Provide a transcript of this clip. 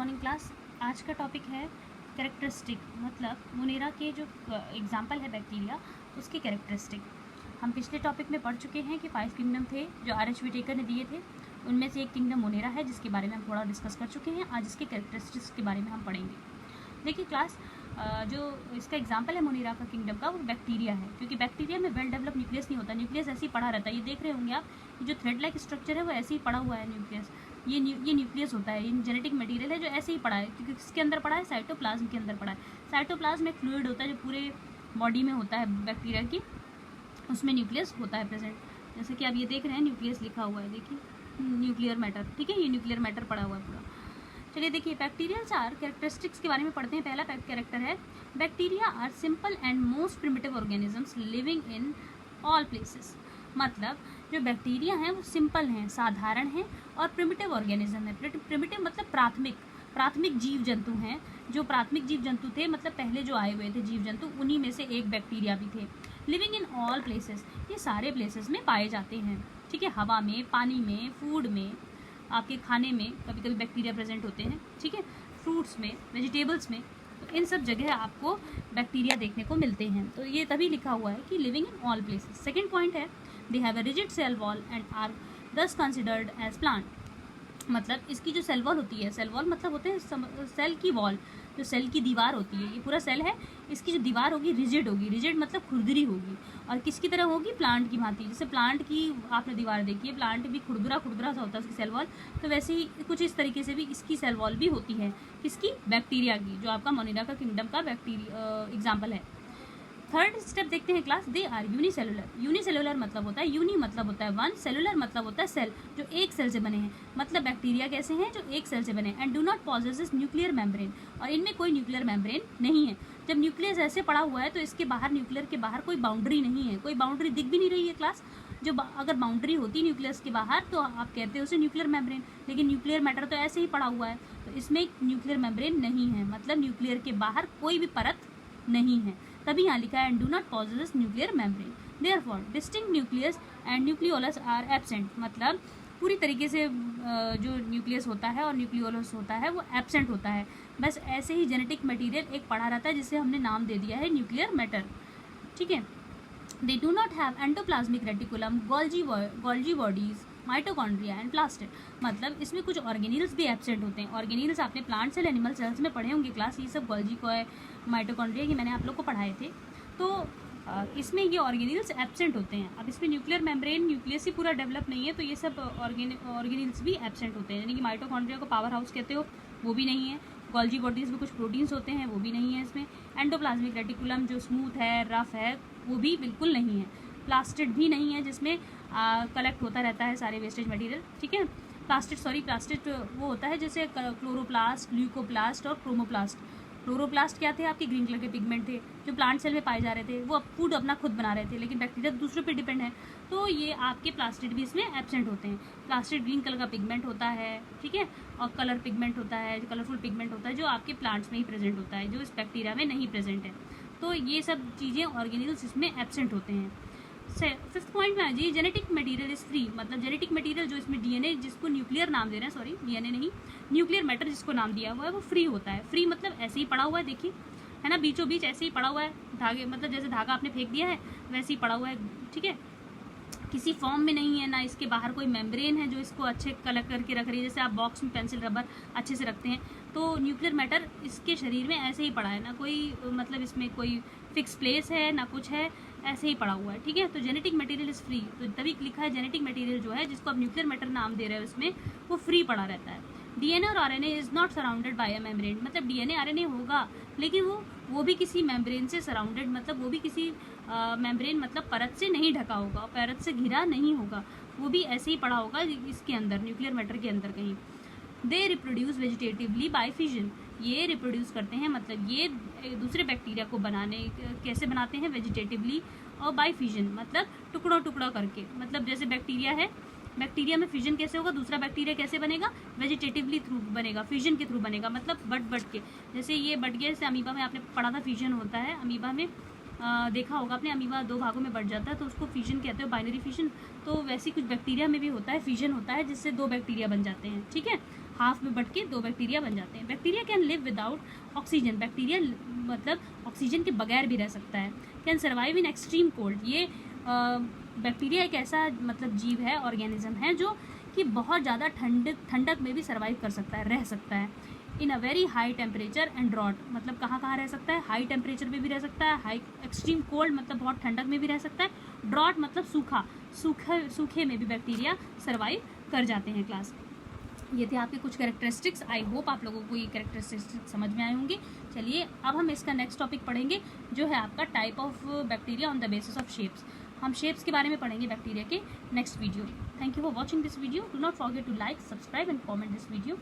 Morning class. आज का topic है कैरेक्टरिस्टिक, मतलब मोनेरा के जो एग्जाम्पल है बैक्टीरिया उसके कैरेक्टरिस्टिक। हम पिछले टॉपिक में पढ़ चुके हैं कि 5 किंगडम थे जो आर.एच. व्हिटेकर ने दिए थे। उनमें से एक किंगडम मोनेरा है जिसके बारे में हम थोड़ा डिस्कस कर चुके हैं। आज इसके कैरेक्टरिस्टिक्स के बारे में हम पढ़ेंगे। देखिए क्लास, जो इसका एग्जाम्पल है मोनेरा का किंगडम का, वो बैक्टीरिया है। क्योंकि बैक्टीरिया में वेल डेवलप न्यूक्लियस नहीं होता, न्यूक्लियस ऐसे ही पड़ा रहता है। ये देख रहे होंगे आप, जो थ्रेड लाइक स्ट्रक्चर है वो ऐसे ही पड़ा हुआ है न्यूक्लियस। ये न्यूक्लियस होता है, ये जेनेटिक मटेरियल है जो ऐसे ही पड़ा है। क्योंकि किसके अंदर पड़ा है? साइटोप्लाज्म के अंदर पड़ा है। साइटोप्लाज्म एक फ्लूइड होता है जो पूरे बॉडी में होता है बैक्टीरिया की, उसमें न्यूक्लियस होता है प्रेजेंट। जैसे कि आप ये देख रहे हैं न्यूक्लियस लिखा हुआ है, देखिए न्यूक्लियर मैटर, ठीक है, ये न्यूक्लियर मैटर पड़ा हुआ है पूरा। चलिए देखिए, बैक्टीरियल 4 कैरेक्टरिस्टिक्स के बारे में पढ़ते हैं। पहला कैरेक्टर है bacteria are simple and most primitive organisms living in all places. मतलब जो बैक्टीरिया हैं वो सिंपल हैं, साधारण हैं और प्रिमिटिव ऑर्गेनिज्म है। प्रिमिटिव मतलब प्राथमिक जीव जंतु हैं। जो प्राथमिक जीव जंतु थे, मतलब पहले जो आए हुए थे जीव जंतु, उन्हीं में से एक बैक्टीरिया भी थे। लिविंग इन ऑल प्लेसेस, ये सारे प्लेसेस में पाए जाते हैं, ठीक है। हवा में, पानी में, फूड में, आपके खाने में कभी कभी बैक्टीरिया प्रेजेंट होते हैं, ठीक है, फ्रूट्स में, वेजिटेबल्स में, तो इन सब जगह आपको बैक्टीरिया देखने को मिलते हैं। तो ये तभी लिखा हुआ है कि living in all places. Second point है they have a rigid cell wall and are thus considered as plant. मतलब इसकी जो सेल वॉल होती है, सेल वॉल मतलब होते हैं सेल की वॉल, जो सेल की दीवार होती है, ये पूरा सेल है, इसकी जो दीवार होगी रिजिड होगी। रिजिड मतलब खुरदरी होगी। और किसकी तरह होगी? प्लांट की भांति। जैसे प्लांट की आपने दीवार देखी है, प्लांट भी खुरदुरा सा होता है उसकी सेल वॉल, तो वैसे ही कुछ इस तरीके से भी इसकी सेल वॉल भी होती है। किसकी? बैक्टीरिया की, जो आपका मोनेरा का किंगडम का बैक्टीरिया एग्जाम्पल है। थर्ड स्टेप देखते हैं class, they are unicellular. Unicellular मतलब होता है, यूनि मतलब होता है वन, सेलुलर मतलब होता है सेल, जो एक सेल से बने हैं। मतलब बैक्टीरिया कैसे हैं? जो एक सेल से बने हैं। And do not possesses nuclear membrane, और इनमें कोई न्यूक्लियर मेम्ब्रेन नहीं है। जब न्यूक्लियस ऐसे पड़ा हुआ है तो इसके बाहर, न्यूक्लियर के बाहर कोई बाउंड्री नहीं है, कोई बाउंड्री दिख भी नहीं रही है क्लास। जो अगर बाउंड्री होती न्यूक्लियस के बाहर तो आप कहते हो उसे न्यूक्लियर मेम्ब्रेन, लेकिन न्यूक्लियर मैटर तो ऐसे ही पड़ा हुआ है, तो इसमें न्यूक्लियर मेम्ब्रेन नहीं है। मतलब न्यूक्लियर के बाहर कोई भी परत नहीं है, तभी यहाँ लिखा है and do not possesses nuclear membrane. Therefore distinct nucleus and nucleolus are absent. मतलब पूरी तरीके से जो न्यूक्लियस होता है और न्यूक्लियोलस होता है वो एब्सेंट होता है। बस ऐसे ही जेनेटिक मटेरियल एक पड़ा रहता है जिसे हमने नाम दे दिया है न्यूक्लियर मैटर, ठीक है। They do not have endoplasmic reticulum, Golgi bodies, mitochondria and plastid. मतलब इसमें कुछ ऑर्गेनिल्स भी एब्सेंट होते हैं। ऑर्गेनिल्स आपने प्लांट सेल, एनिमल सेल्स में पढ़े होंगे क्लास, ये सब गोल्जी को है, माइटोकॉन्ड्रिया की मैंने आप लोग को पढ़ाए थे। तो इसमें ये ऑर्गेनिल्स एब्सेंट होते हैं। अब इसमें न्यूक्लियर मेम्ब्रेन, न्यूक्लियस ही पूरा डेवलप नहीं है, तो ये सब ऑर्गेनिल्स भी एब्सेंट होते हैं। यानी कि माइटोकॉन्ड्रिया को पावर हाउस कहते हो, वो भी नहीं है। गोल्जी बॉडीज में कुछ प्रोटीन्स होते हैं, वो भी नहीं है इसमें। एंडोप्लाज्मिक रेटिकुलम जो स्मूथ है, रफ है, वो भी बिल्कुल नहीं है। प्लास्टिड भी नहीं है जिसमें कलेक्ट होता रहता है सारे वेस्टेज मटेरियल, ठीक है। प्लास्टिड वो होता है जैसे क्लोरोप्लास्ट, ल्यूकोप्लास्ट और क्रोमोप्लास्ट। क्लोरोप्लास्ट क्या थे? आपके ग्रीन कलर के पिगमेंट थे जो प्लांट सेल में पाए जा रहे थे, वो फूड अपना खुद बना रहे थे, लेकिन बैक्टीरिया दूसरों पे डिपेंड है, तो ये आपके प्लास्टिड भी इसमें एब्सेंट होते हैं। प्लास्टिड ग्रीन कलर का पिगमेंट होता है, ठीक है, और कलर पिगमेंट होता है, कलरफुल पिगमेंट होता है, जो आपके प्लांट्स में ही प्रेजेंट होता है, जो इस बैक्टीरिया में नहीं प्रेजेंट है। तो ये सब चीज़ें ऑर्गेनिल्स इसमें एब्सेंट होते हैं। फिफ्थ पॉइंट में आ जाइए, जेनेटिक मटेरियल इज फ्री। मतलब जेनेटिक मटेरियल जो इसमें डीएनए, जिसको न्यूक्लियर नाम दे रहे हैं, सॉरी डीएनए नहीं, न्यूक्लियर मैटर जिसको नाम दिया हुआ है, वो फ्री होता है। फ्री मतलब ऐसे ही पड़ा हुआ है, देखिए है ना, बीचों बीच ऐसे ही पड़ा हुआ है धागे, मतलब जैसे धागा आपने फेंक दिया है वैसे ही पड़ा हुआ है, ठीक है। किसी फॉर्म में नहीं है, ना इसके बाहर कोई मेम्ब्रेन है जो इसको अच्छे कलेक्ट करके रख रही है। जैसे आप बॉक्स में पेंसिल रबर अच्छे से रखते हैं, तो न्यूक्लियर मैटर इसके शरीर में ऐसे ही पड़ा है, ना कोई मतलब इसमें कोई फिक्स प्लेस है ना कुछ है, ऐसे ही पड़ा हुआ है, ठीक है। तो जेनेटिक मटेरियल इज फ्री, तो तभी लिखा है जेनेटिक मटेरियल जो है, जिसको आप न्यूक्लियर मैटर नाम दे रहे हो, उसमें वो फ्री पड़ा रहता है। डीएनए और RNA is not surrounded by a membrane. मतलब डीएनए आरएनए होगा, लेकिन वो भी किसी मेम्ब्रेन से सराउंडेड, मतलब वो भी किसी मेम्ब्रेन मतलब परत से नहीं ढका होगा, परत से घिरा नहीं होगा, वो भी ऐसे ही पड़ा होगा इसके अंदर, न्यूक्लियर मैटर के अंदर कहीं। They reproduce vegetatively by fission. ये रिप्रोड्यूस करते हैं, मतलब ये दूसरे बैक्टीरिया को कैसे बनाते हैं? वेजिटेटिवली और बाय फिजन, मतलब टुकड़ा करके। मतलब जैसे बैक्टीरिया है, बैक्टीरिया में फिजन कैसे होगा? दूसरा बैक्टीरिया कैसे बनेगा? वेजिटेटिवली थ्रू बनेगा, फिजन के थ्रू बनेगा, मतलब बट के। जैसे ये बट गया, जैसे अमीबा में आपने पढ़ा था फिजन होता है, अमीबा में देखा होगा आपने, अमीबा 2 भागों में बढ़ जाता है तो उसको फिजन कहते हो, बाइनरी फिजन। तो वैसे कुछ बैक्टीरिया में भी होता है, फिजन होता है जिससे 2 बैक्टीरिया बन जाते हैं, ठीक है। हाफ में बट के 2 बैक्टीरिया बन जाते हैं। Bacteria can live without oxygen, bacteria मतलब ऑक्सीजन के बगैर भी रह सकता है। Can survive in extreme cold, ये बैक्टीरिया एक ऐसा मतलब जीव है, ऑर्गेनिज्म है जो कि बहुत ज़्यादा ठंडक में भी सर्वाइव कर सकता है, रह सकता है। In a very high temperature and drought, मतलब कहाँ रह सकता है, हाई टेम्परेचर में भी रह सकता है, हाई एक्सट्रीम कोल्ड मतलब बहुत ठंडक में भी रह सकता है, ड्रॉट मतलब सूखे में भी बैक्टीरिया सर्वाइव कर जाते हैं। क्लास ये थे आपके कुछ कैरेक्टरिस्टिक्स। आई होप आप लोगों को ये कैरेक्टरिस्टिक्स समझ में आए होंगे। चलिए अब हम इसका नेक्स्ट टॉपिक पढ़ेंगे जो है आपका type of bacteria on the basis of shapes. हम शेप्स के बारे में पढ़ेंगे बैक्टीरिया के next video. Thank you for watching this video. Do not forget to like, subscribe and comment this video.